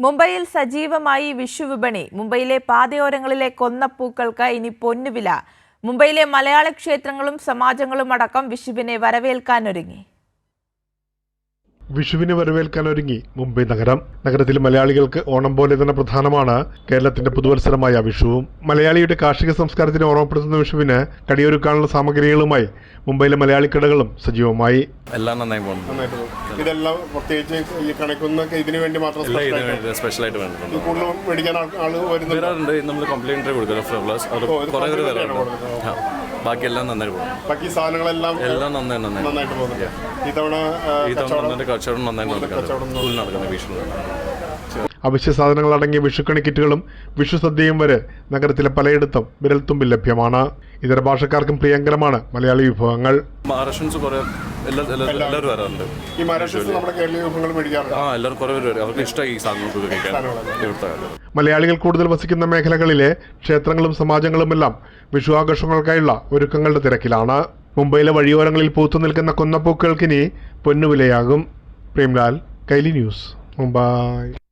മുംബൈയിൽ സജീവമായി വിഷുവിപണി. മുംബൈയിലെ പാതയോരങ്ങളിലെ കൊന്നപ്പൂക്കൾക്ക് ഇനി പൊന്നുവില. മുംബൈയിലെ മലയാള ക്ഷേത്രങ്ങളും സമാജങ്ങളും അടക്കം വിഷുവിനെ വരവേൽക്കാനൊരുങ്ങി. വിഷുവിനെ വരവേൽക്കാനൊരുങ്ങി മുംബൈ നഗരം. നഗരത്തിലെ മലയാളികൾക്ക് ഓണം പോലെ തന്നെ പ്രധാനമാണ് കേരളത്തിന്റെ പുതുവത്സരമായ വിഷുവും. മലയാളിയുടെ കാർഷിക സംസ്കാരത്തിനെ ഓർമ്മപ്പെടുത്തുന്ന വിഷുവിന് കടിയൊരുക്കാനുള്ള സാമഗ്രികളുമായി മുംബൈയിലെ മലയാളി കടകളും സജീവമായി. എല്ലാം നന്നായി പോകുന്നു. ഇതെല്ലാം പ്രത്യേകിച്ച് ഈ കണക്കൊന്നൊക്കെ ഇതിനു വേണ്ടി മാത്രം സ്പെഷ്യലായിട്ട് വേണ്ടിട്ടുണ്ട്. കൂടുതൽ മേടിക്കാൻ ആളുകൾ വരാറുണ്ട്. നമ്മൾ കംപ്ലൈന്റ് കൊടുക്കുന്നത് ഫ്ലവേഴ്സ് അത് കുറേ പേര് വരാറുണ്ട്. ബാക്കി എല്ലാം നന്നായി പോകും. ബാക്കി സാധനങ്ങളെല്ലാം എല്ലാം നന്നായിട്ട് പോകുന്നു. ഇത്തവണ കച്ചവടം നന്നായി നടക്കുന്നത് വിഷു. അവശ്യ സാധനങ്ങൾ അടങ്ങിയ വിഷുക്കണി കിറ്റുകളും വിഷു സദ്യയും വരെ നഗരത്തിലെ പലയിടത്തും വിരൽത്തുമ്പിൽ ലഭ്യമാണ്. ഇതര ഭാഷക്കാർക്കും പ്രിയങ്കരമാണ് മലയാളി വിഭവങ്ങൾ. മഹാരാഷ്ട്രൻസ് എല്ലാവരും വരാറുണ്ട്. ഈ മഹാരാഷ്ട്രൻസ് നമ്മുടെ കേരളീയ വിഭവങ്ങൾ മേടിക്കാറുണ്ട്. എല്ലാവരും കുറേ പേര് വരും. അവർക്ക് ഇഷ്ടമായി ഈ സാധനങ്ങൾ കഴിക്കാൻ. മലയാളികൾ കൂടുതൽ വസിക്കുന്ന മേഖലകളിലെ ക്ഷേത്രങ്ങളും സമാജങ്ങളുമെല്ലാം വിഷു ആഘോഷങ്ങൾക്കായുള്ള ഒരുക്കങ്ങളുടെ തിരക്കിലാണ്. മുംബൈയിലെ വഴിയോരങ്ങളിൽ പൂത്തു നിൽക്കുന്ന കൊന്നപ്പൂക്കൾക്കിനി പൊന്നുവിലയാകും. പ്രേംലാൽ, കൈലി ന്യൂസ്, മുംബൈ.